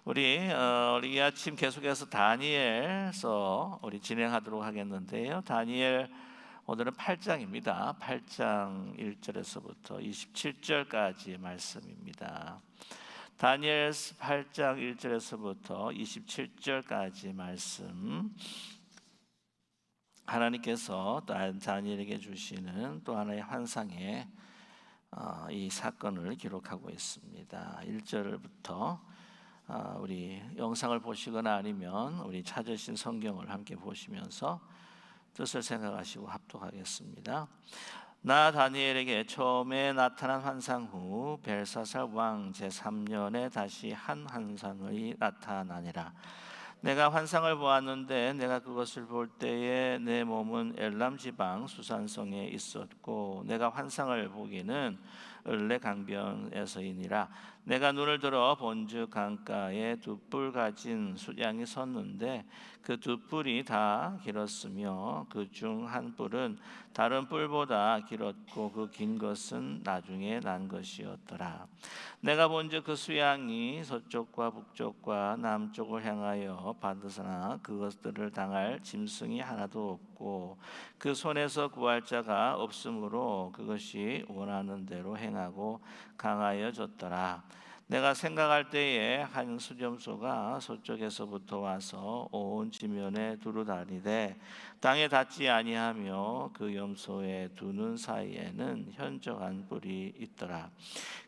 우리 이 아침 계속해서 다니엘서 우리 진행하도록 하겠는데요. 다니엘 오늘은 8장입니다. 8장 1절에서부터 27절까지 말씀입니다. 다니엘 8장 1절에서부터 27절까지 말씀, 하나님께서 다니엘에게 주시는 또 하나의 환상의 이 사건을 기록하고 있습니다. 1절부터 우리 영상을 보시거나 아니면 우리 찾으신 성경을 함께 보시면서 뜻을 생각하시고 합독하겠습니다. 나 다니엘에게 처음에 나타난 환상 후 벨사살 왕 제3년에 다시 한 환상이 나타나니라. 내가 환상을 보았는데 내가 그것을 볼 때에 내 몸은 엘람 지방 수산성에 있었고 내가 환상을 보기는 을레 강변에서이니라. 내가 눈을 들어 본즉 강가에 두 뿔 가진 숫양이 섰는데 그 두 뿔이 다 길었으며 그 중 한 뿔은 다른 뿔보다 길었고 그 긴 것은 나중에 난 것이었더라. 내가 본즉 그 수양이 서쪽과 북쪽과 남쪽을 향하여 받으나 그것들을 당할 짐승이 하나도 없고 그 손에서 구할 자가 없으므로 그것이 원하는 대로 행하고 강하여졌더라. 내가 생각할 때에 한 수렴소가 서쪽에서부터 와서 온 지면에 두루다니되 땅에 닿지 아니하며 그 염소의 두 눈 사이에는 현저한 뿔이 있더라.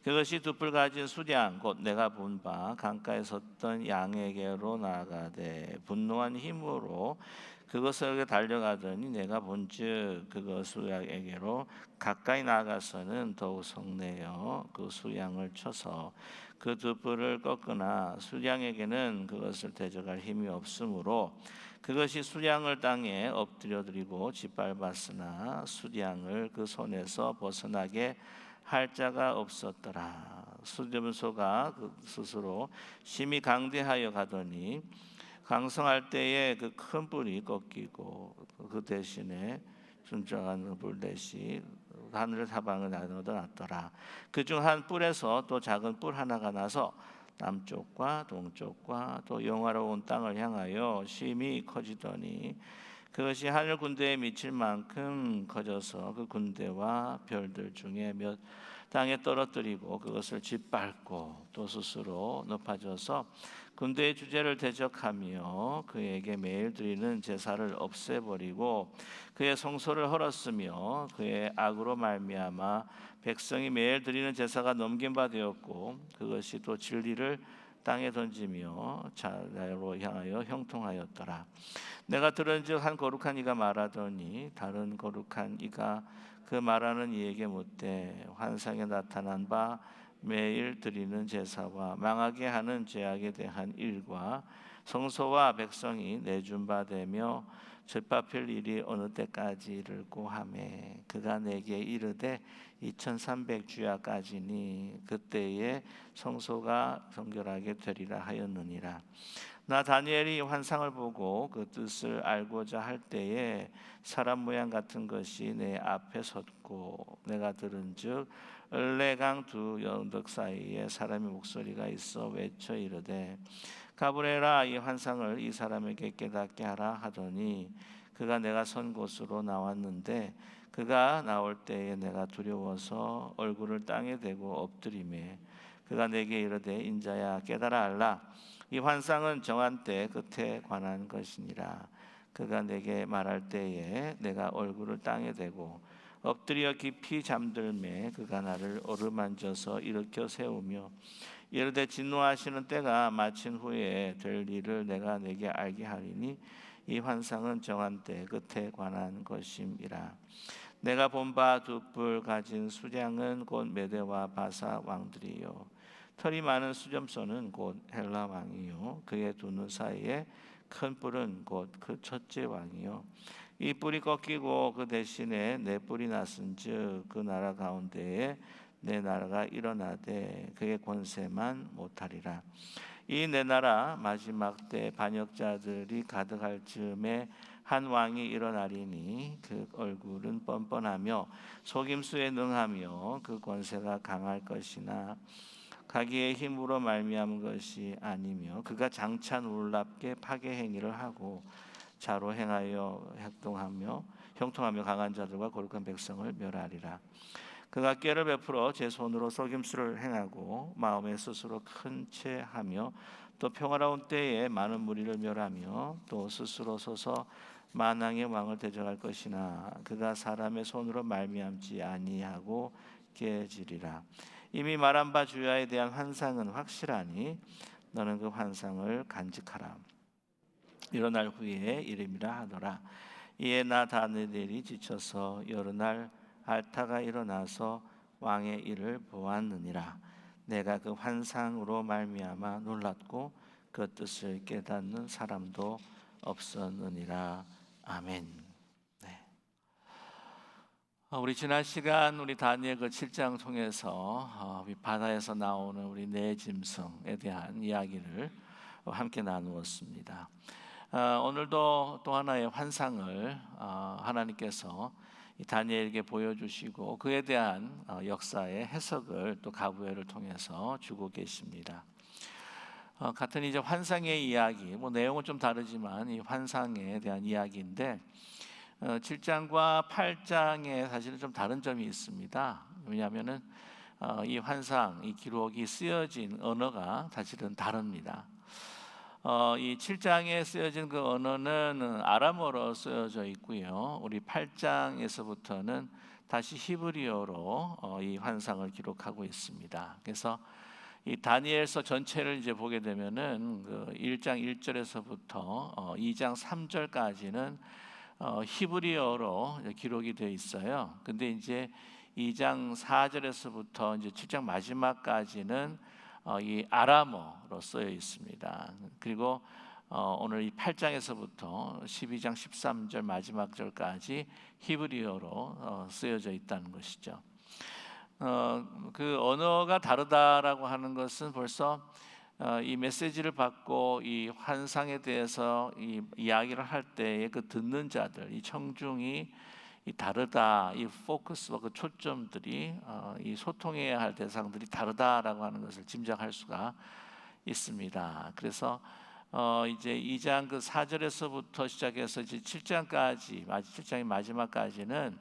그것이 두 뿔 가진 수양 곧 내가 본 바 강가에 섰던 양에게로 나아가되 분노한 힘으로 그것에게 달려가더니 내가 본즉 그것 수양에게로 가까이 나가서는 더욱 성내어 그 수양을 쳐서 그 두 뿔을 꺾으나 수양에게는 그것을 대적할 힘이 없으므로 그것이 수양을 땅에 엎드려드리고 짓밟았으나 수양을 그 손에서 벗어나게 할 자가 없었더라. 수렴소가 스스로 심히 강대하여 가더니 강성할 때에 그 큰 뿔이 꺾이고 그 대신에 순정한 뿔 대신 하늘 사방을 나눠놨더라. 그중 한 뿔에서 또 작은 뿔 하나가 나서 남쪽과 동쪽과 또 영화로운 땅을 향하여 심히 커지더니 그것이 하늘 군대에 미칠 만큼 커져서 그 군대와 별들 중에 몇 땅에 떨어뜨리고 그것을 짓밟고 또 스스로 높아져서 군대의 주제를 대적하며 그에게 매일 드리는 제사를 없애버리고 그의 성소를 헐었으며 그의 악으로 말미암아 백성이 매일 드리는 제사가 넘긴 바 되었고 그것이 또 진리를 땅에 던지며 자로 향하여 형통하였더라. 내가 들은즉 한 거룩한 이가 말하더니 다른 거룩한 이가 그 말하는 이에게 묻되 환상에 나타난 바 매일 드리는 제사와 망하게 하는 죄악에 대한 일과 성소와 백성이 내준 바 되며 죄밥힐 일이 어느 때까지를 고하매 그가 내게 이르되 2300주야까지니 그때에 성소가 정결하게 되리라 하였느니라. 나 다니엘이 환상을 보고 그 뜻을 알고자 할 때에 사람 모양 같은 것이 내 앞에 섰고 내가 들은즉 을레강 두 언덕 사이에 사람의 목소리가 있어 외쳐 이르되 가브리엘아 이 환상을 이 사람에게 깨닫게 하라 하더니 그가 내가 선 곳으로 나왔는데 그가 나올 때에 내가 두려워서 얼굴을 땅에 대고 엎드리매 그가 내게 이르되 인자야 깨달아 알라 이 환상은 정한 때 끝에 관한 것이니라. 그가 내게 말할 때에 내가 얼굴을 땅에 대고 엎드려 깊이 잠들매 그가 나를 어루만져서 일으켜 세우며 이르되 진노하시는 때가 마친 후에 될 일을 내가 내게 알게 하리니 이 환상은 정한 때 끝에 관한 것임이라. 내가 본 바 두 뿔 가진 수량은 곧 메대와 바사 왕들이요 털이 많은 수렴소는 곧 헬라 왕이요 그의 두 눈 사이에 큰 뿔은 곧 그 첫째 왕이요 이 뿔이 꺾이고 그 대신에 네 뿔이 났은즉 그 나라 가운데에 내 나라가 일어나되 그의 권세만 못하리라. 이 내 나라 마지막 때 반역자들이 가득할 즈음에 한 왕이 일어나리니 그 얼굴은 뻔뻔하며 속임수에 능하며 그 권세가 강할 것이나 가기의 힘으로 말미암은 것이 아니며 그가 장차 놀랍게 파괴 행위를 하고 자로 행하여 형통하며 강한 자들과 거룩한 백성을 멸하리라. 그가 꾀를 베풀어 제 손으로 속임수를 행하고 마음에 스스로 큰 채하며 또 평화로운 때에 많은 무리를 멸하며 또 스스로 서서 만왕의 왕을 대적할 것이나 그가 사람의 손으로 말미암지 아니하고 깨지리라. 이미 말한 바 주야에 대한 환상은 확실하니 너는 그 환상을 간직하라. 일어날 후에 이름이라 하더라. 이에 나 다니엘이 지쳐서 여러 날 알타가 일어나서 왕의 일을 보았느니라. 내가 그 환상으로 말미암아 놀랐고 그 뜻을 깨닫는 사람도 없었느니라. 아멘. 네. 우리 지난 시간 우리 다니엘 그 7장 통해서 바다에서 나오는 우리 네 짐승에 대한 이야기를 함께 나누었습니다. 오늘도 또 하나의 환상을 하나님께서 다니엘에게 보여주시고 그에 대한 역사의 해석을 또 가부회를 통해서 주고 계십니다. 같은 이제 환상의 이야기, 내용은 좀 다르지만 이 환상에 대한 이야기인데 7장과 8장에 사실은 좀 다른 점이 있습니다. 왜냐하면은 이 환상, 이 기록이 쓰여진 언어가 사실은 다릅니다. 이 7장에 쓰여진 그 언어는 아람어로 쓰여져 있고요. 우리 8장에서부터는 다시 히브리어로 이 환상을 기록하고 있습니다. 그래서 이 다니엘서 전체를 이제 보게 되면은 그 1장 1절에서부터 2장 3절까지는 히브리어로 기록이 되어 있어요. 근데 이제 2장 4절에서부터 이제 7장 마지막까지는 이 아람어로 쓰여 있습니다. 그리고 오늘 이 8장에서부터 12장 13절 마지막 절까지 히브리어로 쓰여져 있다는 것이죠. 그 언어가 다르다라고 하는 것은 벌써 이 메시지를 받고 이 환상에 대해서 이 이야기를 할 때에 그 듣는 자들, 이 청중이 이 다르다, 이 포커스와 그 초점들이 이 소통해야 할 대상들이 다르다라고 하는 것을 짐작할 수가 있습니다. 그래서 이제 2장 그 4절에서부터 시작해서 이제 7장까지 7장의 마지막까지는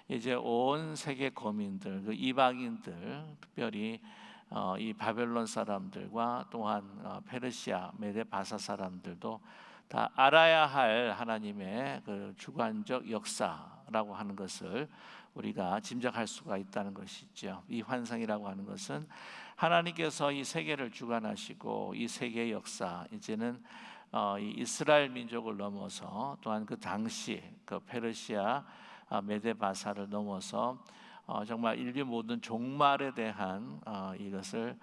이제 온 세계 거민들, 그 이방인들, 특별히 이 바벨론 사람들과 또한 페르시아, 메데 바사 사람들도 다 알아야 할 하나님의 그 주관적 역사라고 하는 것을 우리가 짐작할 수가 있다는 것이죠. 이 환상이라고 하는 것은 하나님께서 이 세계를 주관하시고 이 세계의 역사, 이제는 이 이스라엘 민족을 넘어서 또한 그 당시 그 페르시아, 메데 바사를 넘어서 정말 인류 모든 종말에 대한 이것을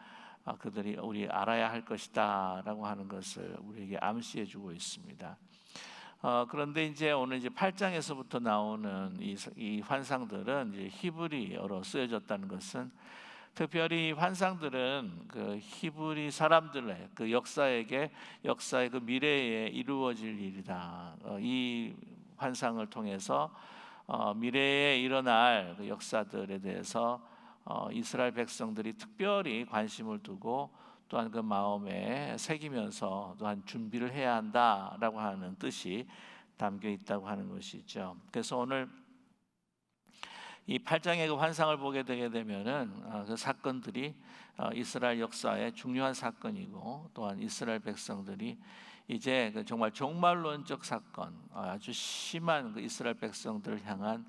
그들이 우리 알아야 할 것이다라고 하는 것을 우리에게 암시해 주고 있습니다. 그런데 이제 오늘 이제 8장에서부터 나오는 이 환상들은 이제 히브리어로 쓰여졌다는 것은 특별히 환상들은 그 히브리 사람들의 그 역사의 그 미래에 이루어질 일이다. 이 환상을 통해서 미래에 일어날 그 역사들에 대해서 이스라엘 백성들이 특별히 관심을 두고 또한 그 마음에 새기면서 또한 준비를 해야 한다라고 하는 뜻이 담겨 있다고 하는 것이죠. 그래서 오늘 이 8장의 그 환상을 보게 되게 되면은 그 사건들이 이스라엘 역사의 중요한 사건이고 또한 이스라엘 백성들이 이제 그 정말 종말론적 사건, 아주 심한 그 이스라엘 백성들을 향한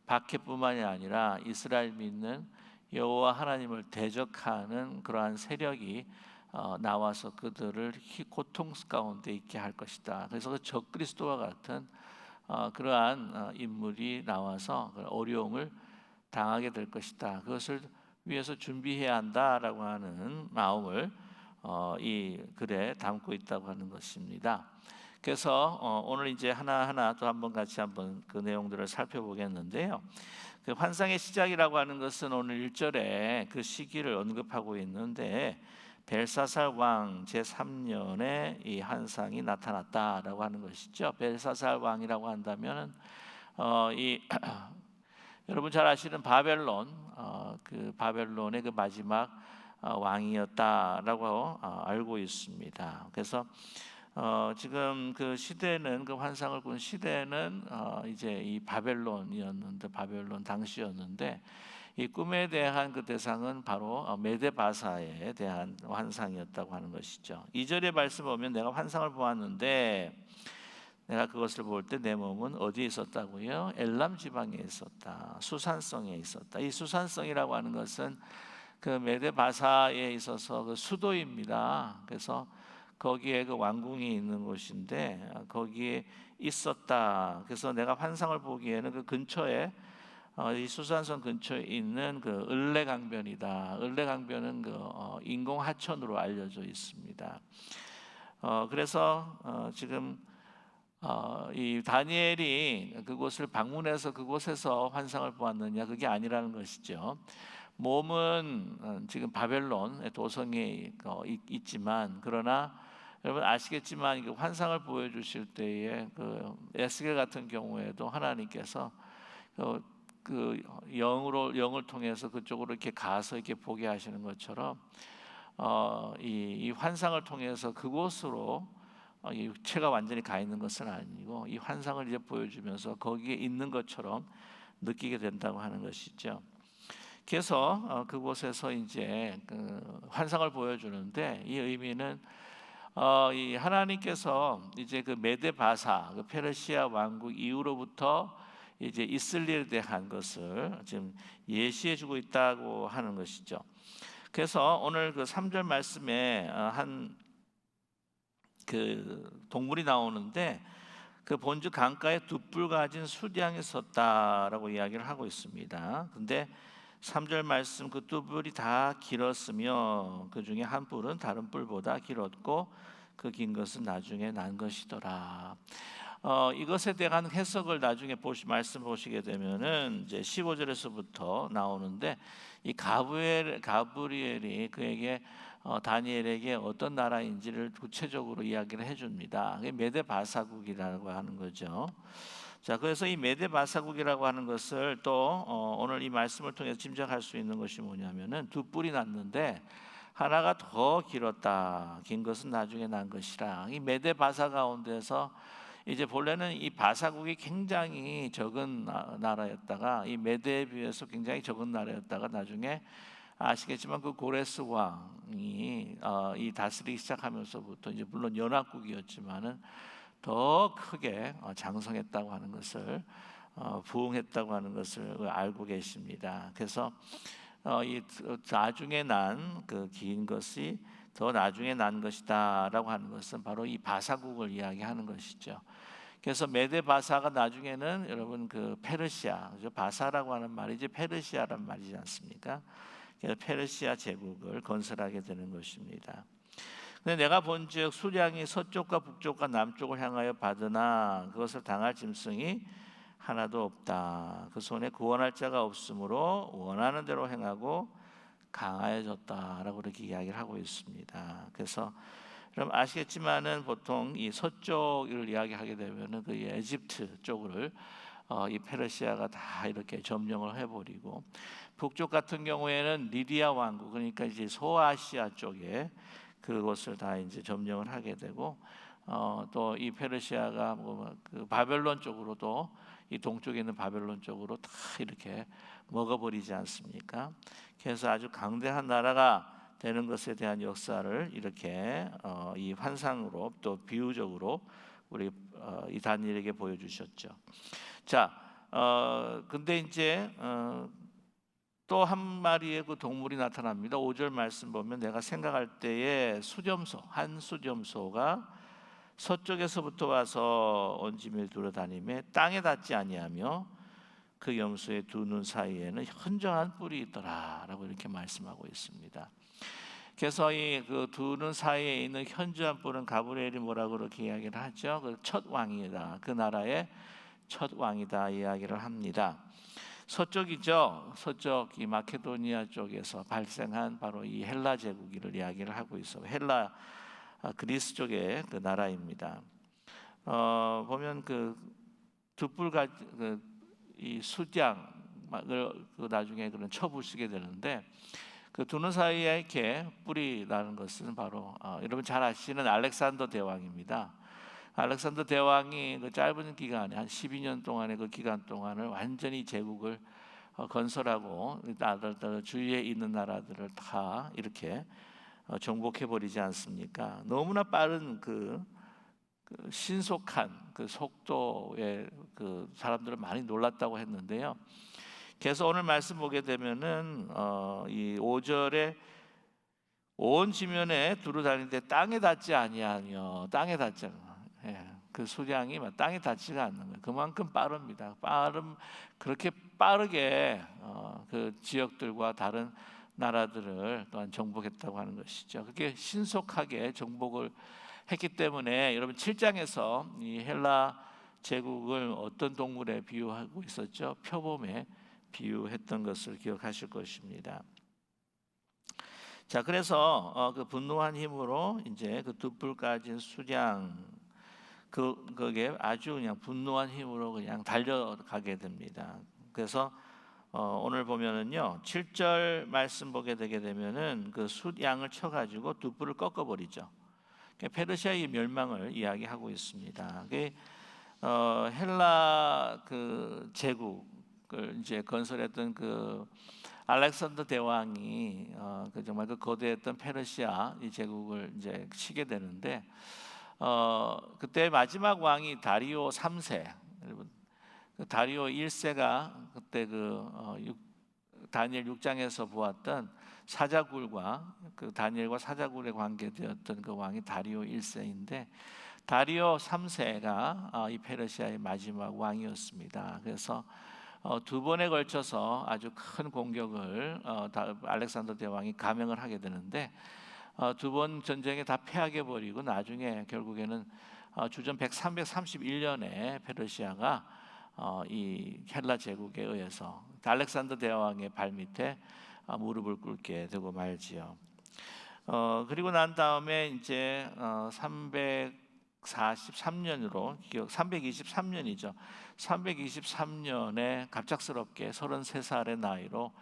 박해뿐만이 아니라 이스라엘 믿는 여호와 하나님을 대적하는 그러한 세력이 나와서 그들을 고통 가운데 있게 할 것이다. 그래서 그 적그리스도와 같은 그러한 인물이 나와서 어려움을 당하게 될 것이다. 그것을 위해서 준비해야 한다라고 하는 마음을 이 글에 담고 있다고 하는 것입니다. 그래서 오늘 이제 하나하나 또 한번 같이 한번 그 내용들을 살펴보겠는데요. 그 환상의 시작이라고 하는 것은 오늘 1절에 그 시기를 언급하고 있는데 벨사살 왕 제3년에 이 환상이 나타났다라고 하는 것이죠. 벨사살 왕이라고 한다면은 여러분 잘 아시는 바벨론, 그 바벨론의 그 마지막 왕이었다라고 알고 있습니다. 그래서 지금 그 시대는 그 환상을 꾼 시대는 이제 이 바벨론이었는데 바벨론 당시였는데 이 꿈에 대한 그 대상은 바로 메데바사에 대한 환상이었다고 하는 것이죠. 2절의 말씀 보면 내가 환상을 보았는데 내가 그것을 볼 때 내 몸은 어디에 있었다고요? 엘람 지방에 있었다. 수산성에 있었다. 이 수산성이라고 하는 것은 그 메데바사에 있어서 그 수도입니다. 그래서 거기에 그 왕궁이 있는 곳인데 거기에 있었다. 그래서 내가 환상을 보기에는 그 근처에 이 수산성 근처에 있는 그 을레강변이다. 을레강변은 그 인공 하천으로 알려져 있습니다. 그래서 지금 이 다니엘이 그곳을 방문해서 그곳에서 환상을 보았느냐, 그게 아니라는 것이죠. 몸은 지금 바벨론 도성에 있지만, 그러나 여러분 아시겠지만 그 환상을 보여주실 때에 그 에스겔 같은 경우에도 하나님께서 그 영을 통해서 그쪽으로 이렇게 가서 이렇게 보게 하시는 것처럼 이 환상을 통해서 그곳으로 이 육체가 완전히 가 있는 것은 아니고 이 환상을 이제 보여주면서 거기에 있는 것처럼 느끼게 된다고 하는 것이죠. 그래서 그곳에서 이제 그 환상을 보여주는데 이 의미는 이 하나님께서 이제 그 메데바사 그 페르시아 왕국 이후로부터 이제 이스라엘에 대한 것을 지금 예시해주고 있다고 하는 것이죠. 그래서 오늘 그 3절 말씀에 한 그 동물이 나오는데 그 본주 강가에 두 뿔 가진 수량이 섰다라고 이야기를 하고 있습니다. 근데 3절 말씀 그 두 뿔이 다 길었으며 그 중에 한 뿔은 다른 뿔보다 길었고 그 긴 것은 나중에 난 것이더라. 이것에 대한 해석을 나중에 말씀 보시게 되면은 이제 15절에서부터 나오는데 이 가브리엘이 그에게 다니엘에게 어떤 나라인지를 구체적으로 이야기를 해줍니다. 그게 메데바사국이라고 하는 거죠. 자, 그래서 이 메데바사국이라고 하는 것을 또 오늘 이 말씀을 통해서 짐작할 수 있는 것이 뭐냐면은 두 뿔이 났는데 하나가 더 길었다. 긴 것은 나중에 난 것이라. 이 메데바사 가운데서 이제 본래는 이 바사국이 굉장히 적은 나라였다가 이 메데에 비해서 굉장히 적은 나라였다가 나중에 아시겠지만 그 고레스 왕이 이 다스리기 시작하면서부터 이제 물론 연합국이었지만은 더 크게 장성했다고 하는 것을 부흥했다고 하는 것을 알고 계십니다. 그래서 이 나중에 난 그 긴 것이 더 나중에 난 것이다라고 하는 것은 바로 이 바사국을 이야기하는 것이죠. 그래서 메데 바사가 나중에는 여러분 그 페르시아, 바사라고 하는 말이 이제 페르시아란 말이지 않습니까? 그래서 페르시아 제국을 건설하게 되는 것입니다. 근데 내가 본즉 수량이 서쪽과 북쪽과 남쪽을 향하여 받으나 그것을 당할 짐승이 하나도 없다. 그 손에 구원할 자가 없으므로 원하는 대로 행하고 강하여졌다라고 이렇게 이야기를 하고 있습니다. 그래서 여러분 아시겠지만은 보통 이 서쪽을 이야기하게 되면은 그 에집트 쪽을 이 페르시아가 다 이렇게 점령을 해버리고 북쪽 같은 경우에는 리디아 왕국 그러니까 이제 소아시아 쪽에 그것을 다 이제 점령을 하게 되고 또 이 페르시아가 그 바벨론 쪽으로도 이 동쪽에 있는 바벨론 쪽으로 다 이렇게 먹어버리지 않습니까? 그래서 아주 강대한 나라가 되는 것에 대한 역사를 이렇게 이 환상으로 또 비유적으로 우리 이 다니엘에게 보여주셨죠. 자, 근데 이제 또 한 마리의 그 동물이 나타납니다. 5절 말씀 보면 내가 생각할 때에 한 수렴소가 서쪽에서부터 와서 온 짐을 들어다니며 땅에 닿지 아니하며 그 염소의 두 눈 사이에는 현저한 뿔이 있더라라고 이렇게 말씀하고 있습니다. 그래서 이 그 두 눈 사이에 있는 현저한 뿔은 가브리엘이 뭐라고 그렇게 이야기를 하죠. 그 첫 왕이다. 그 나라의 첫 왕이다 이야기를 합니다. 서쪽이죠. 서쪽 이 마케도니아 쪽에서 발생한 바로 이 헬라 제국을 이야기를 하고 있어. 헬라 그리스 쪽의 그 나라입니다. 보면 그 두뿔가 이 수장을 그 나중에 그런 쳐부수게 되는데 그 그 두는 사이에 이렇게 뿔이 나는 것은 바로 여러분 잘 아시는 알렉산더 대왕입니다. 알렉산더 대왕이 그 짧은 기간에 한 12년 동안의 그 기간 동안을 완전히 제국을 건설하고 나라들 주위에 있는 나라들을 다 이렇게 정복해 버리지 않습니까? 너무나 빠른 그 신속한 그 속도에 그 사람들은 많이 놀랐다고 했는데요. 그래서 오늘 말씀 보게 되면은 이 5절에 온 지면에 두루 다니는데 땅에 닿지 아니하며 땅에 닿지 않아. 그 수량이 땅에 닿지가 않는 거예요. 그만큼 빠릅니다. 그렇게 빠르게 그 지역들과 다른 나라들을 또한 정복했다고 하는 것이죠. 그렇게 신속하게 정복을 했기 때문에 여러분 7장에서 이 헬라 제국을 어떤 동물에 비유하고 있었죠? 표범에 비유했던 것을 기억하실 것입니다. 자, 그래서 그 분노한 힘으로 이제 그 두 뿔 가진 수량 그게 아주 그냥 분노한 힘으로 그냥 달려가게 됩니다. 그래서 오늘 보면은요 7절 말씀 보게 되게 되면은 그 숫양을 쳐가지고 두 뿔을 꺾어버리죠. 페르시아의 멸망을 이야기하고 있습니다. 헬라 그 제국을 이제 건설했던 그 알렉산더 대왕이 그 정말 그 거대했던 페르시아 이 제국을 이제 치게 되는데 그때 마지막 왕이 다리오 3세. 여러분 그 다리오 1세가 그때 다니엘 6장에서 보았던 사자굴과 그 다니엘과 사자굴에 관계되었던 그 왕이 다리오 1세인데 다리오 3세가 이 페르시아의 마지막 왕이었습니다. 그래서 두 번에 걸쳐서 아주 큰 공격을 알렉산더 대왕이 감행을 하게 되는데 두 번 전쟁에 다 패하게 버리고 나중에 결국에는 주전 331년에 페르시아가 이 헬라 제국에 의해서 알렉산더 대왕의 발밑에 무릎을 꿇게 되고 말지요. 그리고 난 다음에 이제 343년으로 323년이죠. 323년에 갑작스럽게 33살의 나이로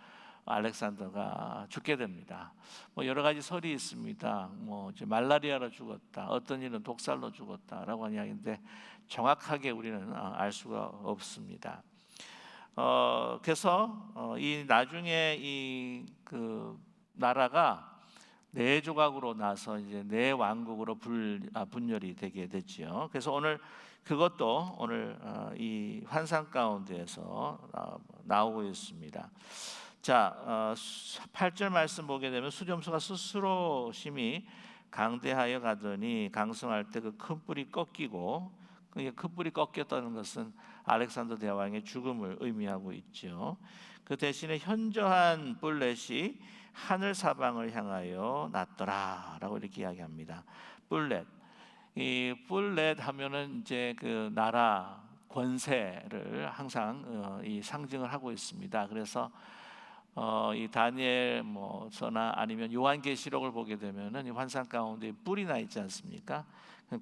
알렉산더가 죽게 됩니다. 뭐 여러 가지 설이 있습니다. 뭐 이제 말라리아로 죽었다, 어떤 이는 독살로 죽었다라고 하는 이야기인데 정확하게 우리는 알 수가 없습니다. 그래서 이 나중에 이 그 나라가 네 조각으로 나서 이제 네 왕국으로 분열이 되게 됐지요. 그래서 그것도 오늘 이 환상 가운데에서 나오고 있습니다. 자, 8절 말씀 보게 되면 수점수가 스스로 심히 강대하여 가더니 강성할 때 그 큰 뿔이 꺾이고 큰 뿔이 꺾였다는 것은 알렉산더 대왕의 죽음을 의미하고 있죠. 그 대신에 현저한 뿔렛이 하늘 사방을 향하여 났더라라고 이렇게 이야기합니다. 뿔렛, 이 뿔렛 하면은 이제 그 나라 권세를 항상 이 상징을 하고 있습니다. 그래서 이 다니엘 서나 아니면 요한계시록을 보게 되면은 이 환상 가운데 뿔이 나 있지 않습니까?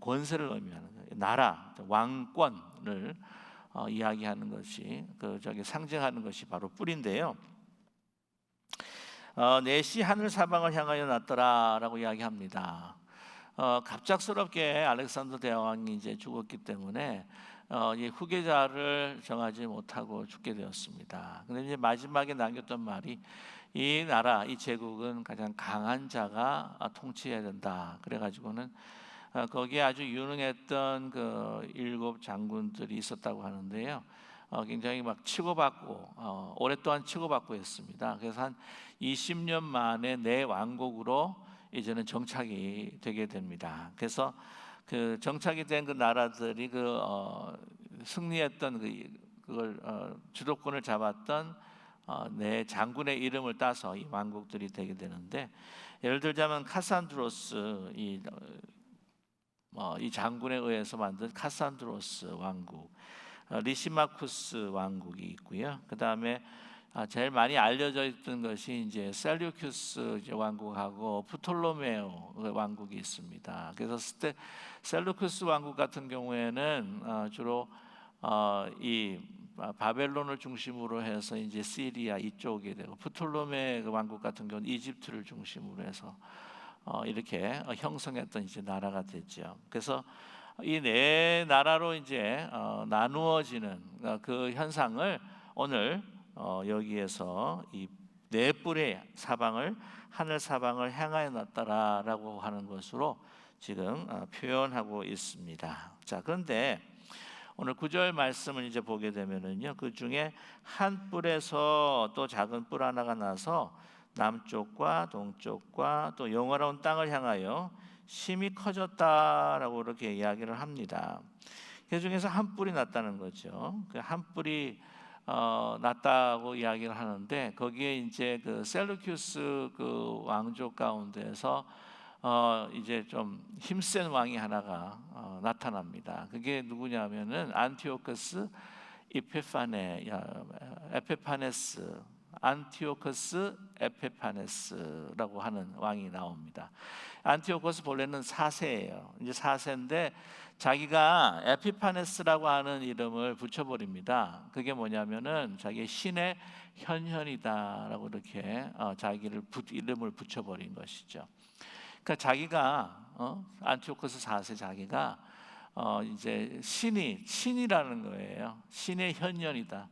권세를 의미하는 거예요. 나라, 왕권을 이야기하는 것이 상징하는 것이 바로 뿔인데요. 넷이 하늘 사방을 향하여 났더라라고 이야기합니다. 갑작스럽게 알렉산더 대왕이 이제 죽었기 때문에 이 후계자를 정하지 못하고 죽게 되었습니다. 그런데 이제 마지막에 남겼던 말이 이 나라, 이 제국은 가장 강한 자가 통치해야 된다. 그래가지고는 거기에 아주 유능했던 그 7 장군들이 있었다고 하는데요. 굉장히 막 치고받고 오랫동안 치고받고 했습니다. 그래서 한 20년 만에 내 왕국으로 이제는 정착이 되게 됩니다. 그래서 그 정착이 된 그 나라들이 승리했던 그걸 주도권을 잡았던 내 장군의 이름을 따서 이 왕국들이 되게 되는데 예를 들자면 카산드로스 이 장군에 의해서 만든 카산드로스 왕국, 리시마쿠스 왕국이 있고요. 그 다음에 제일 많이 알려져 있던 것이 이제 셀루큐스 왕국하고 프톨로메오 왕국이 있습니다. 그래서 셀루큐스 왕국 같은 경우에는 주로 이 바벨론을 중심으로 해서 이제 시리아 이쪽에 되고, 프톨로메 그 왕국 같은 경우는 이집트를 중심으로 해서 이렇게 형성했던 이제 나라가 됐죠. 그래서 이 네 나라로 이제 나누어지는 그 현상을 오늘 여기에서 이 네 뿔의 사방을 하늘 사방을 향하여 놨더라라고 하는 것으로 지금 표현하고 있습니다. 자, 그런데 오늘 9절 말씀을 이제 보게 되면은요, 그 중에 한 뿔에서 또 작은 뿔 하나가 나서 남쪽과 동쪽과 또 영화로운 땅을 향하여 심히 커졌다라고 이렇게 이야기를 합니다. 그 중에서 한 뿔이 났다는 거죠. 그 한 뿔이 났다고 이야기를 하는데, 거기에 이제 그 셀루큐스 그 왕족 가운데서 이제 좀 힘센 왕이 하나가 나타납니다. 그게 누구냐면은 안티오코스 에페파네스, 안티오코스 에페파네스라고 하는 왕이 나옵니다. 안티오코스 본래는 4세예요. 이제 4세인데 자기가 에피파네스라고 하는 이름을 붙여버립니다. 그게 뭐냐면은 자기 신의 현현이다라고 이렇게 자기를 이름을 붙여버린 것이죠. 그러니까 자기가 안티오코스 4세 자기가 이제 신이라는 거예요. 신의 현현이다.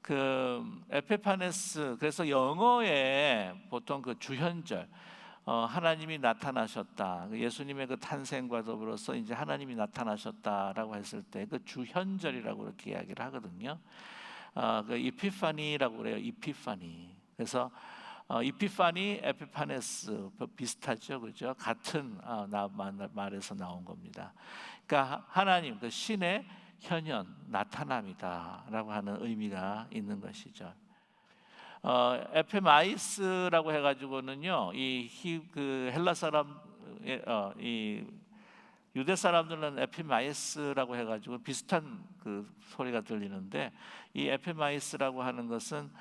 그 에페파네스, 그래서 영어에 보통 그 주현절, 하나님이 나타나셨다, 예수님의 그 탄생과 더불어서 이제 하나님이 나타나셨다라고 했을 때 그 주현절이라고 이렇게 이야기를 하거든요. 그 이피파니라고 그래요. 이피파니. 그래서 이피파니, 에피파네스 비슷하죠, 그죠? 같은 말에서 나온 겁니다. 그러니까 하나님, 그 신의 현현, 나타남이다라고 하는 의미가 있는 것이죠. 에페마이스라고 해가지고는요, 그 헬라 사람, 이 유대 사람들은 에피마이스라고 해가지고 비슷한 그 소리가 들리는데, 이 에피마이스라고 하는 것은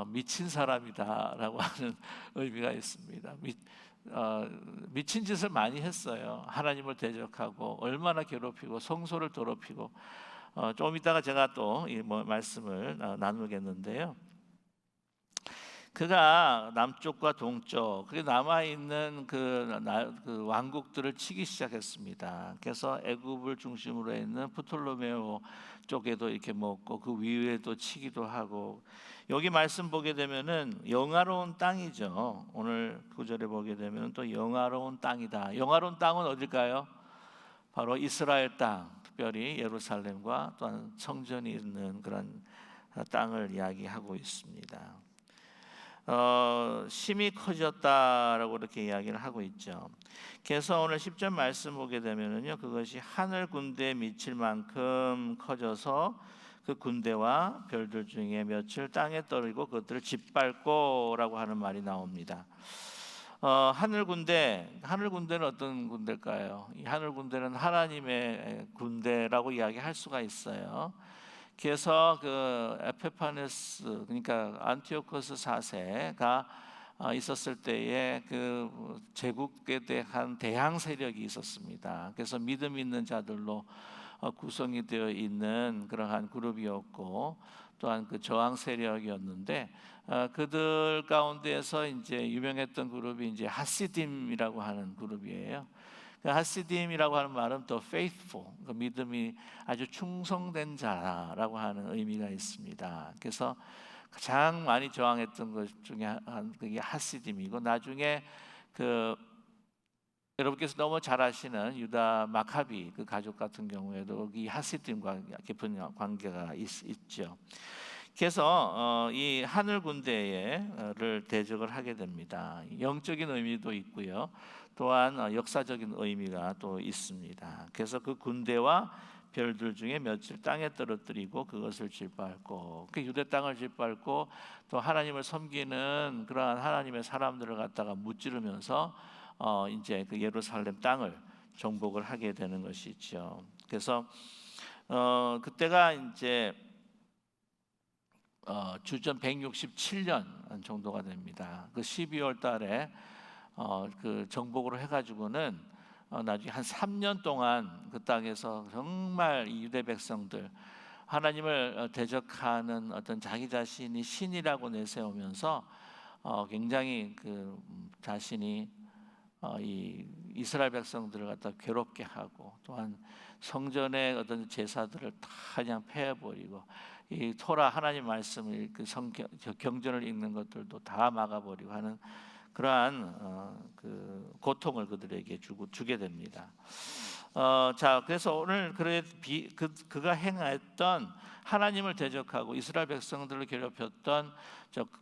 미친 사람이다라고 하는 의미가 있습니다. 미친 짓을 많이 했어요. 하나님을 대적하고 얼마나 괴롭히고 성소를 더럽히고, 좀 이따가 제가 또 말씀을 나누겠는데요. 그가 남쪽과 동쪽, 그게 남아 있는 그 왕국들을 치기 시작했습니다. 그래서 애굽을 중심으로 있는 프톨로메오 쪽에도 이렇게 먹고, 그 위에도 치기도 하고, 여기 말씀 보게 되면은 영화로운 땅이죠. 오늘 9절에 보게 되면 또 영화로운 땅이다. 영화로운 땅은 어딜까요? 바로 이스라엘 땅, 특별히 예루살렘과 또한 성전이 있는 그런 땅을 이야기하고 있습니다. 심히 커졌다라고 이렇게 이야기를 하고 있죠. 그래서 오늘 10절 말씀 보게 되면은요, 그것이 하늘 군대에 미칠 만큼 커져서 그 군대와 별들 중에 몇을 땅에 떨어지고 그것들을 짓밟고라고 하는 말이 나옵니다. 하늘 군대는 어떤 군대일까요? 이 하늘 군대는 하나님의 군대라고 이야기할 수가 있어요. 그래서 그 에페파네스, 그러니까 안티오코스 4세가 있었을 때에 그 제국에 대한 대항 세력이 있었습니다. 그래서 믿음 있는 자들로 구성이 되어 있는 그러한 그룹이었고, 또한 그 저항 세력이었는데, 그들 가운데에서 이제 유명했던 그룹이 이제 하시딤이라고 하는 그룹이에요. 하시딤이라고 하는 말은 더 faithful, 그 믿음이 아주 충성된 자라고 하는 의미가 있습니다. 그래서 가장 많이 저항했던 것 중에 그게 하시딤이고, 나중에 그 여러분께서 너무 잘 아시는 유다 마카비 그 가족 같은 경우에도 이 하시딤과 깊은 관계가 있죠. 그래서 이 하늘 군대를 대적을 하게 됩니다. 영적인 의미도 있고요, 또한 역사적인 의미가 또 있습니다. 그래서 그 군대와 별들 중에 며칠 땅에 떨어뜨리고 그것을 짓밟고, 그 유대 땅을 짓밟고 또 하나님을 섬기는 그러한 하나님의 사람들을 갖다가 무찌르면서 이제 그 예루살렘 땅을 정복을 하게 되는 것이죠. 그래서 그때가 이제 주전 167년 정도가 됩니다. 그 12월 달에 그 정복으로 해가지고는 나중에 한 3년 동안 그 땅에서 정말 이 유대 백성들 하나님을 대적하는 어떤 자기 자신이 신이라고 내세우면서 굉장히 그 자신이 이 이스라엘 백성들을 갖다 괴롭게 하고, 또한 성전의 어떤 제사들을 다 그냥 폐해버리고, 이 토라 하나님 말씀을 그 경전을 읽는 것들도 다 막아버리고 하는 그러한 그 고통을 그들에게 주게 됩니다. 자, 그래서 오늘 그가 행했던 하나님을 대적하고 이스라엘 백성들을 괴롭혔던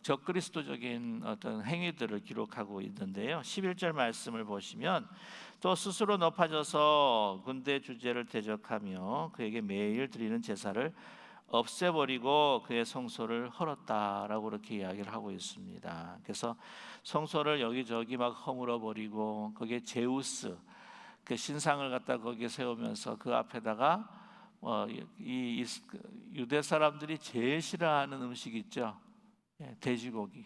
적그리스도적인 어떤 행위들을 기록하고 있는데요. 11절 말씀을 보시면, 또 스스로 높아져서 군대 주제를 대적하며 그에게 매일 드리는 제사를 없애버리고 그의 성소를 헐었다라고 그렇게 이야기를 하고 있습니다. 그래서 성소를 여기저기 막 허물어 버리고, 거기에 제우스 그 신상을 갖다 거기에 세우면서 그 앞에다가 이 유대 사람들이 제일 싫어하는 음식 있죠. 돼지고기.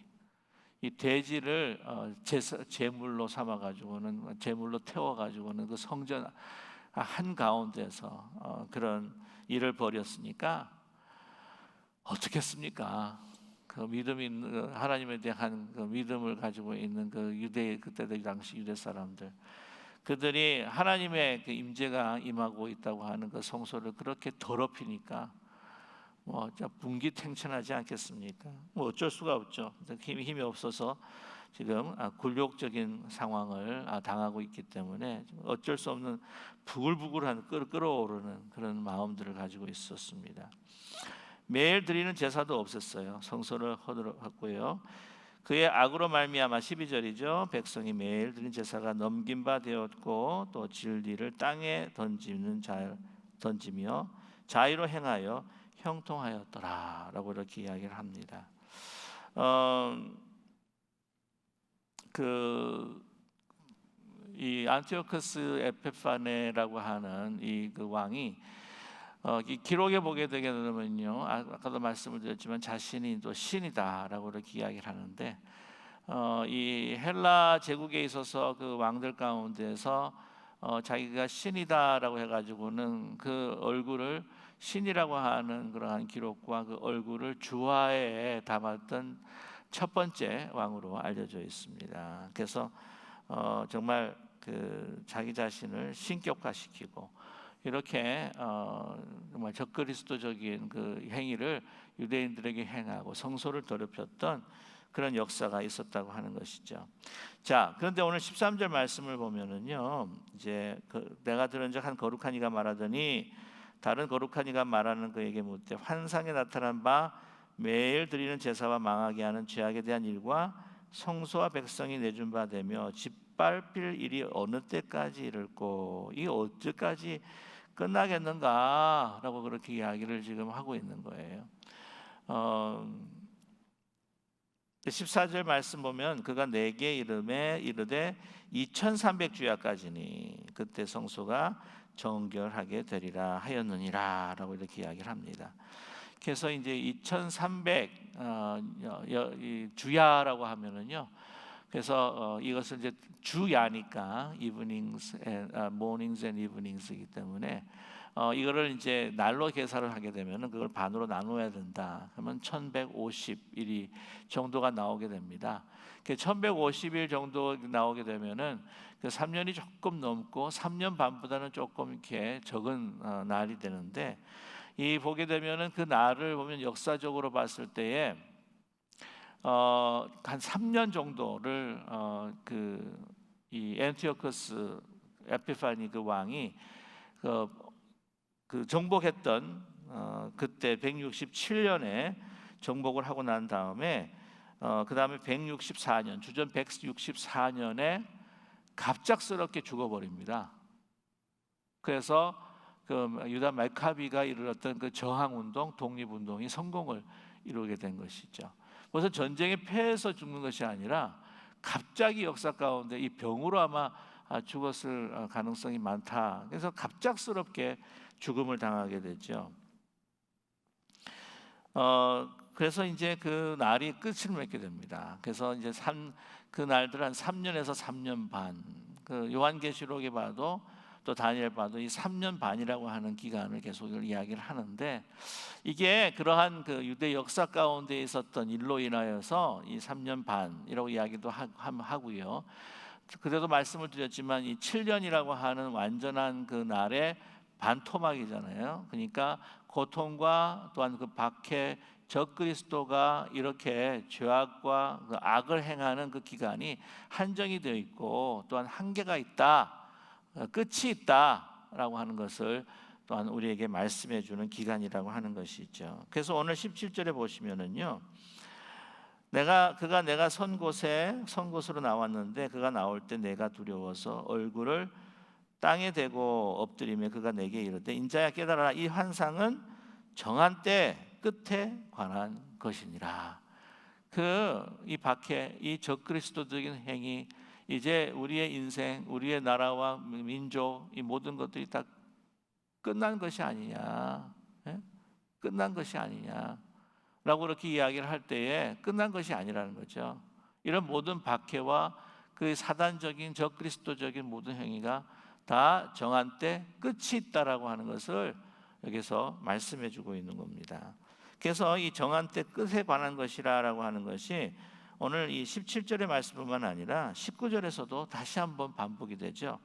이 돼지를 제물로 삼아 가지고는, 제물로 태워 가지고는 그 성전 한 가운데서 그런 일을 벌였으니까 어떻겠습니까? 그 믿음이 있는, 하나님에 대한 그 믿음을 가지고 있는 그 유대, 그때 당시 유대 사람들, 그들이 하나님의 그 임재가 임하고 있다고 하는 그 성소를 그렇게 더럽히니까 분기탱천하지 않겠습니까? 어쩔 수가 없죠. 힘이 없어서 지금 굴욕적인 상황을 당하고 있기 때문에 어쩔 수 없는 부글부글한 끓어오르는 그런 마음들을 가지고 있었습니다. 매일 드리는 제사도 없었어요. 성소를 허들었고요. 그의 악으로 말미암아 12절이죠. 백성이 매일 드린 제사가 넘긴 바 되었고, 또 진리를 땅에 던지며 자의로 행하여 형통하였더라라고 이렇게 이야기를 합니다. 이 안티오코스 에피파네라고 하는 이 그 왕이 이 기록에 보게 되게 되면요, 아까도 말씀을 드렸지만 자신이 또 신이다라고 이렇게 이야기를 하는데, 이 헬라 제국에 있어서 그 왕들 가운데서 자기가 신이다라고 해가지고는 그 얼굴을 신이라고 하는 그러한 기록과 그 얼굴을 주화에 담았던 첫 번째 왕으로 알려져 있습니다. 그래서 정말 그 자기 자신을 신격화시키고 이렇게 정말 적그리스도적인 그 행위를 유대인들에게 행하고 성소를 더럽혔던 그런 역사가 있었다고 하는 것이죠. 자, 그런데 오늘 13절 말씀을 보면은요, 이제 내가 들은 적 한 거룩한 이가 말하더니 다른 거룩한 이가 말하는 그에게 묻되, 환상에 나타난 바 매일 드리는 제사와 망하게 하는 죄악에 대한 일과 성소와 백성이 내준 바 되며 짓밟힐 일이 어느 때까지 이를꼬, 이 언제까지 끝나겠는가라고 그렇게 이야기를 지금 하고 있는 거예요. 14절 말씀 보면, 그가 내게 이르되 2300주야까지니 그때 성소가 정결하게 되리라 하였느니라 라고 이렇게 이야기를 합니다. 그래서 이제 2300 주야라고 하면은요, 그래서 이것을 이제 주야니까 evenings, mornings and evenings이기 때문에 이거를 이제 날로 계산을 하게 되면은 그걸 반으로 나누어야 된다. 그러면 1150일 정도가 나오게 됩니다. 1150일 정도 나오게 되면은 그 3년이 조금 넘고 3년 반보다는 조금 이렇게 적은 날이 되는데, 이 보게 되면은 그 날을 보면 역사적으로 봤을 때에 한 3년 정도를 이 안티오코스 에피파니 그 왕이 그 정복했던 그때 167년에 정복을 하고 난 다음에 그 다음에 164년 주전 164년에 갑작스럽게 죽어버립니다. 그래서 그 유다 마카비가 이르렀던 그 저항운동, 독립운동이 성공을 이루게 된 것이죠. 그래서 전쟁에 패해서 죽는 것이 아니라 갑자기 역사 가운데 이 병으로 아마 죽었을 가능성이 많다. 그래서 갑작스럽게 죽음을 당하게 되죠. 그래서 이제 그 날이 끝을 맺게 됩니다. 그래서 이제 그 날들 한 3년에서 3년 반. 그 요한계시록에 봐도 또 다니엘 봐도 이 3년 반이라고 하는 기간을 계속 이야기를 하는데, 이게 그러한 그 유대 역사 가운데 있었던 일로 인하여서 이 3년 반이라고 이야기도 하고요. 그때도 말씀을 드렸지만 이 7년이라고 하는 완전한 그 날의 반토막이잖아요. 그러니까 고통과 또한 그 박해, 적그리스도가 이렇게 죄악과 그 악을 행하는 그 기간이 한정이 되어 있고 또한 한계가 있다, 끝이 있다라고 하는 것을 또한 우리에게 말씀해 주는 기간이라고 하는 것이죠. 그래서 오늘 17절에 보시면은요, 그가 내가 선 곳으로 나왔는데 그가 나올 때 내가 두려워서 얼굴을 땅에 대고 엎드리며 그가 내게 이르되 인자야 깨달아라, 이 환상은 정한 때 끝에 관한 것이니라. 이 박해, 이 적그리스도적인 행위, 이제 우리의 인생, 우리의 나라와 민족, 이 모든 것들이 다 끝난 것이 아니냐, 끝난 것이 아니냐 라고 그렇게 이야기를 할 때에 끝난 것이 아니라는 거죠. 이런 모든 박해와 그 사단적인 적그리스도적인 모든 행위가 다 정한 때 끝이 있다라고 하는 것을 여기서 말씀해 주고 있는 겁니다. 그래서 이 정한 때 끝에 관한 것이라고 하는 것이 오늘 이 17절의 말씀뿐만 아니라 19절에서도 다시 한번 반복이 되죠.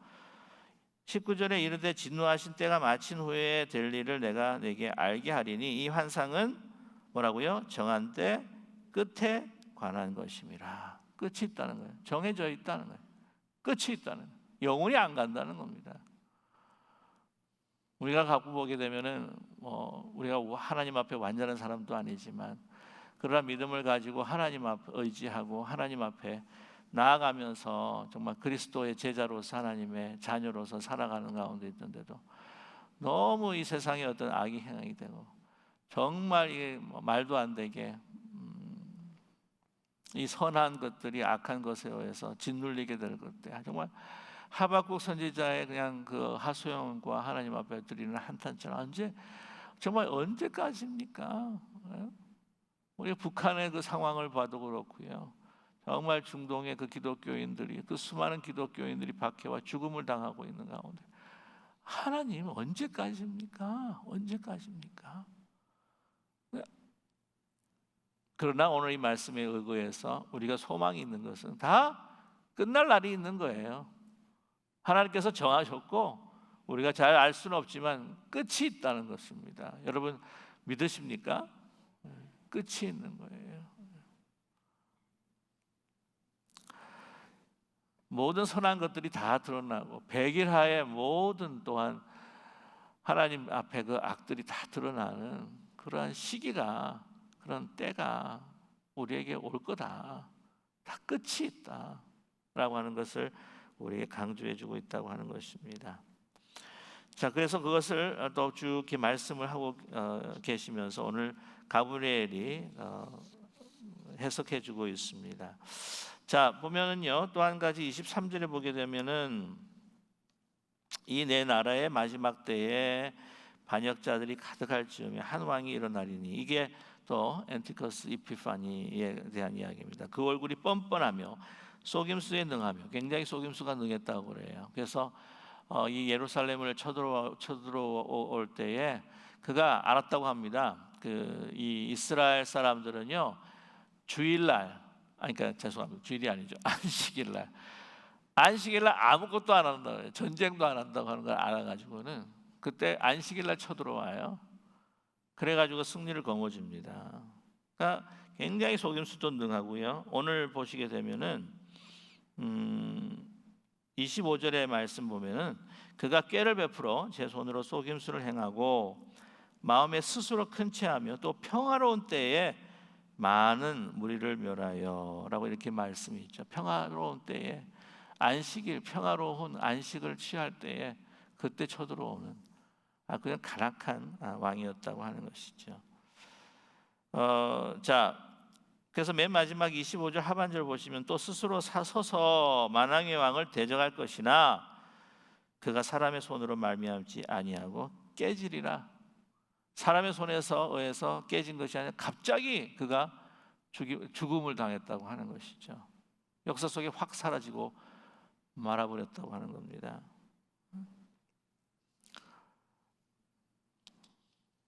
19절에 이르되 진노하신 때가 마친 후에 될 일을 내가 내게 알게 하리니 이 환상은 뭐라고요? 정한 때 끝에 관한 것임이라. 끝이 있다는 거예요. 정해져 있다는 거예요. 끝이 있다는 거예요. 영원히 안 간다는 겁니다. 우리가 갖고 보게 되면은 우리가 하나님 앞에 완전한 사람도 아니지만 그러나 믿음을 가지고 하나님 앞에 의지하고 하나님 앞에 나아가면서 정말 그리스도의 제자로서 하나님의 자녀로서 살아가는 가운데 있던데도 너무 이 세상에 어떤 악이 행하게 되고 정말 이게 말도 안 되게 이 선한 것들이 악한 것에 의해서 짓눌리게 될 것들, 정말 하박국 선지자의 그냥 그 하소연과 하나님 앞에 드리는 한탄처럼 정말 언제까지입니까? 우리 북한의 그 상황을 봐도 그렇고요. 정말 중동의 그 기독교인들이, 그 수많은 기독교인들이 박해와 죽음을 당하고 있는 가운데 하나님 언제까지입니까? 언제까지입니까? 그러나 오늘 이 말씀에 의거해서 우리가 소망이 있는 것은 다 끝날 날이 있는 거예요. 하나님께서 정하셨고 우리가 잘 알 수는 없지만 끝이 있다는 것입니다. 여러분 믿으십니까? 끝이 있는 거예요. 모든 선한 것들이 다 드러나고 백일하에 모든 또한 하나님 앞에 그 악들이 다 드러나는 그러한 시기가, 그런 때가 우리에게 올 거다. 다 끝이 있다 라고 하는 것을 우리에게 강조해 주고 있다고 하는 것입니다. 자, 그래서 그것을 또 쭉 이렇게 말씀을 하고 계시면서 오늘 가브리엘이 해석해 주고 있습니다. 자, 보면은요, 또 한 가지 23절에 보게 되면은 이 내 나라의 마지막 때에 반역자들이 가득할 즈음에 한 왕이 일어나리니, 이게 또 엔티커스 이피파니에 대한 이야기입니다. 그 얼굴이 뻔뻔하며 속임수에 능하며, 굉장히 속임수가 능했다고 그래요. 그래서 이 예루살렘을 쳐들어올 때에 그가 알았다고 합니다. 이 이스라엘 사람들은요 주일날, 그러니까 죄송합니다, 주일이 아니죠, 안식일날 아무것도 안 한다고 해요. 전쟁도 안 한다고 하는 걸 알아가지고는 그때 안식일날 쳐들어와요. 그래가지고 승리를 거머쥡니다. 그러니까 굉장히 속임수도 능하고요. 오늘 보시게 되면은 25절의 말씀 보면은 그가 꾀를 베풀어 제 손으로 속임수를 행하고 마음에 스스로 큰 체하며 또 평화로운 때에 많은 무리를 멸하여 라고 이렇게 말씀이 있죠. 평화로운 때에, 안식일, 평화로운 안식을 취할 때에 그때 쳐들어오는 그냥 간악한 왕이었다고 하는 것이죠. 자, 그래서 맨 마지막 25절 하반절 보시면 또 스스로 서서 만왕의 왕을 대적할 것이나 그가 사람의 손으로 말미암지 아니하고 깨지리라. 사람의 손에서 의해서 깨진 것이 아니라 갑자기 그가 죽음을 당했다고 하는 것이죠. 역사 속에 확 사라지고 말아버렸다고 하는 겁니다.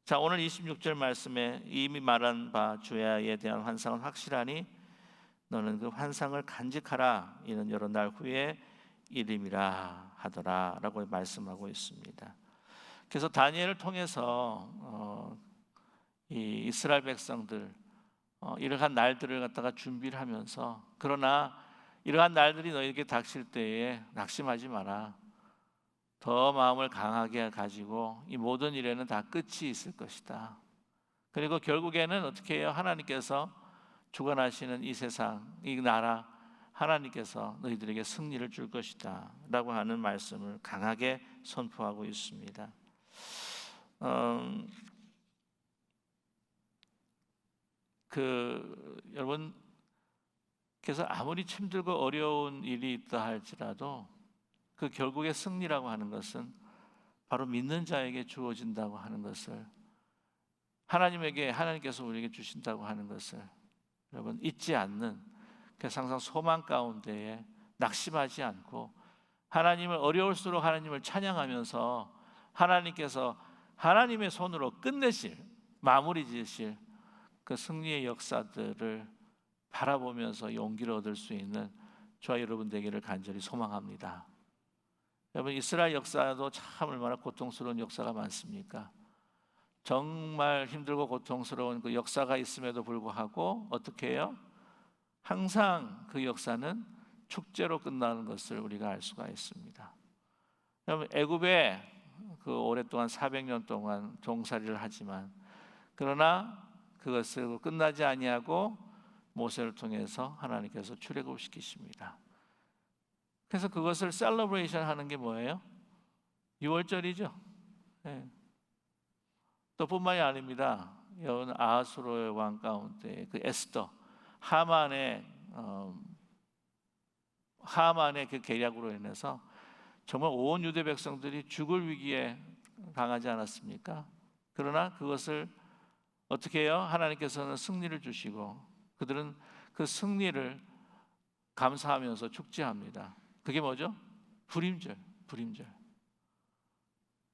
자, 오늘 26절 말씀에 이미 말한 바 주야에 대한 환상은 확실하니 너는 그 환상을 간직하라. 이는 여러 날 후에 이름이라 하더라 라고 말씀하고 있습니다. 그래서 다니엘을 통해서 이 이스라엘 백성들 이러한 날들을 갖다가 준비를 하면서, 그러나 이러한 날들이 너에게 닥칠 때에 낙심하지 마라. 더 마음을 강하게 가지고 이 모든 일에는 다 끝이 있을 것이다. 그리고 결국에는 어떻게 해요? 하나님께서 주관하시는 이 세상, 이 나라, 하나님께서 너희들에게 승리를 줄 것이다 라고 하는 말씀을 강하게 선포하고 있습니다. 여러분, 그래서 아무리 힘들고 어려운 일이 있다 할지라도 그 결국의 승리라고 하는 것은 바로 믿는 자에게 주어진다고 하는 것을, 하나님께서 우리에게 주신다고 하는 것을 여러분 잊지 않는, 그래서 항상 소망 가운데에 낙심하지 않고 하나님을, 어려울수록 하나님을 찬양하면서 하나님께서 하나님의 손으로 끝내실, 마무리 지으실 그 승리의 역사들을 바라보면서 용기를 얻을 수 있는 저와 여러분 되기를 간절히 소망합니다. 여러분, 이스라엘 역사도 참 얼마나 고통스러운 역사가 많습니까? 정말 힘들고 고통스러운 그 역사가 있음에도 불구하고 어떻게 해요? 항상 그 역사는 축제로 끝나는 것을 우리가 알 수가 있습니다. 여러분, 애굽에 그 오랫동안 400년 동안 종살이를 하지만, 그러나 그것을 끝나지 아니하고 모세를 통해서 하나님께서 출애굽시키십니다. 그래서 그것을 셀러브레이션 하는 게 뭐예요? 유월절이죠. 네. 또 뿐만이 아닙니다. 여러분, 아하수로의 왕 가운데 그 에스더, 하만의 그 계략으로 인해서 정말 온 유대 백성들이 죽을 위기에 당하지 않았습니까? 그러나 그것을 어떻게 해요? 하나님께서는 승리를 주시고 그들은 그 승리를 감사하면서 축제합니다. 그게 뭐죠? 불임절.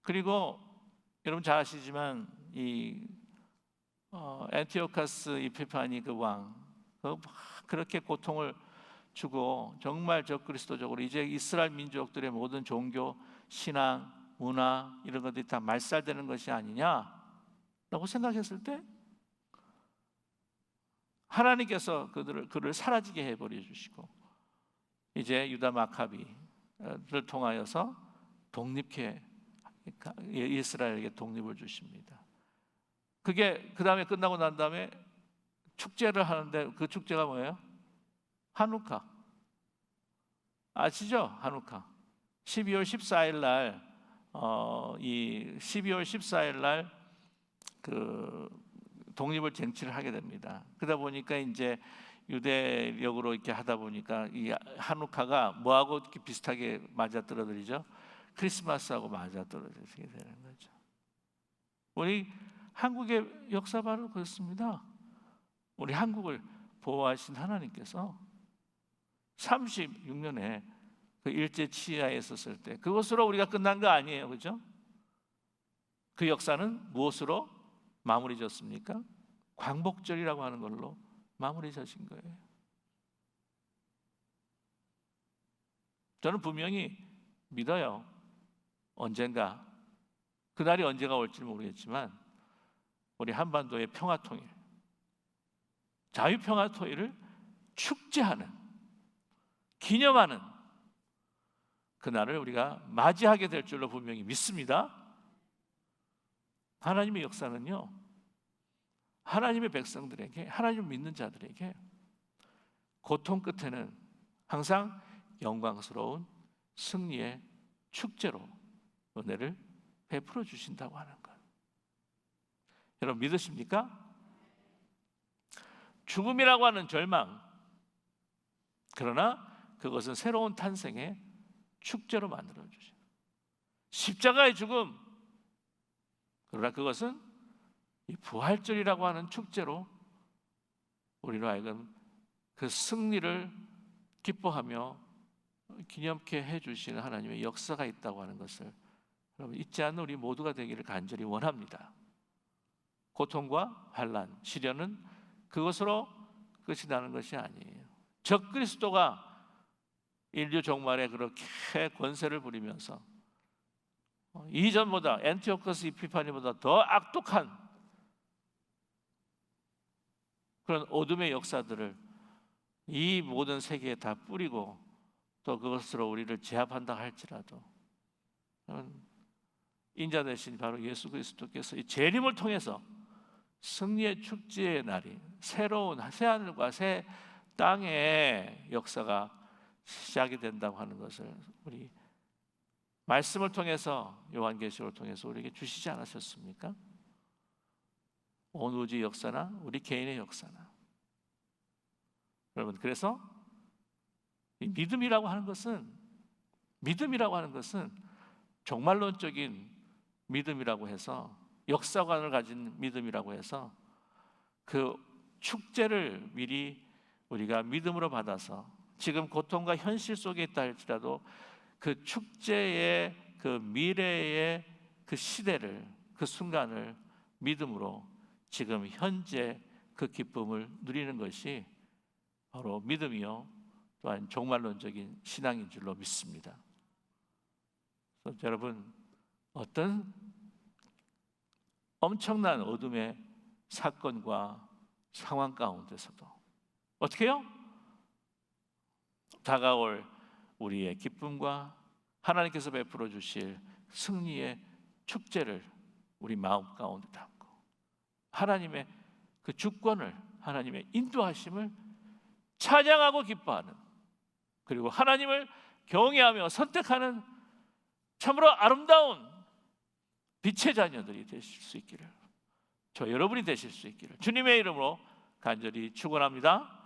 그리고 여러분 잘 아시지만 이 안티오카스 이피파니 그 왕, 그렇게 고통을 주고 정말 적그리스도적으로 이제 이스라엘 민족들의 모든 종교, 신앙, 문화 이런 것들이 다 말살되는 것이 아니냐라고 생각했을 때 하나님께서 그를 사라지게 해버려 주시고 이제 유다 마카비를 통하여서 독립해 이스라엘에게 독립을 주십니다. 그게 그 다음에 끝나고 난 다음에 축제를 하는데 그 축제가 뭐예요? 하누카. 아시죠? 하누카. 12월 14일 날 이 12월 14일 날 그 독립을 쟁취를 하게 됩니다. 그러다 보니까 이제 유대력으로 이렇게 하다 보니까 이 하누카가 뭐하고 이렇게 비슷하게 맞아떨어지죠? 크리스마스하고 맞아떨어지게 되는 거죠. 우리 한국의 역사 바로 그렇습니다. 우리 한국을 보호하신 하나님께서 36년에 그 일제 치하에 있었을 때 그것으로 우리가 끝난 거 아니에요, 그렇죠? 그 역사는 무엇으로 마무리 졌습니까? 광복절이라고 하는 걸로 마무리 져진 거예요. 저는 분명히 믿어요. 언젠가, 그날이 언제가 올지는 모르겠지만 우리 한반도의 평화통일, 자유평화통일을 축제하는, 기념하는 그날을 우리가 맞이하게 될 줄로 분명히 믿습니다. 하나님의 역사는요, 하나님의 백성들에게, 하나님을 믿는 자들에게 고통 끝에는 항상 영광스러운 승리의 축제로 은혜를 베풀어 주신다고 하는 것. 여러분 믿으십니까? 죽음이라고 하는 절망, 그러나 그것은 새로운 탄생의 축제로 만들어 주셔요. 십자가의 죽음, 그러나 그것은 이 부활절이라고 하는 축제로 우리로 하여금 그 승리를 기뻐하며 기념케 해주시는 하나님의 역사가 있다고 하는 것을 여러분 잊지 않는 우리 모두가 되기를 간절히 원합니다. 고통과 환난, 시련은 그것으로 끝이 나는 것이 아니에요. 적그리스도가 인류 종말에 그렇게 권세를 부리면서 이전보다 엔티오커스 이피파니보다 더 악독한 그런 어둠의 역사들을 이 모든 세계에 다 뿌리고 또 그것으로 우리를 제압한다 할지라도 인자 대신 바로 예수 그리스도께서 이 재림을 통해서 승리의 축제의 날이 새로운 새하늘과 새 땅의 역사가 시작이 된다고 하는 것을 우리 말씀을 통해서 요한계시록을 통해서 우리에게 주시지 않으셨습니까? 온 우주의 역사나 우리 개인의 역사나. 여러분, 그래서 이 믿음이라고 하는 것은 종말론적인 믿음이라고 해서 역사관을 가진 믿음이라고 해서 그 축제를 미리 우리가 믿음으로 받아서 지금 고통과 현실 속에 있다 할지라도 그 축제의 그 미래의 그 시대를 그 순간을 믿음으로 지금 현재 그 기쁨을 누리는 것이 바로 믿음이요 또한 종말론적인 신앙인 줄로 믿습니다. 그래서 여러분, 어떤 엄청난 어둠의 사건과 상황 가운데서도 어떻게 해요? 다가올 우리의 기쁨과 하나님께서 베풀어 주실 승리의 축제를 우리 마음 가운데 담고 하나님의 그 주권을, 하나님의 인도하심을 찬양하고 기뻐하는, 그리고 하나님을 경외하며 선택하는 참으로 아름다운 빛의 자녀들이 되실 수 있기를, 저 여러분이 되실 수 있기를 주님의 이름으로 간절히 축원합니다.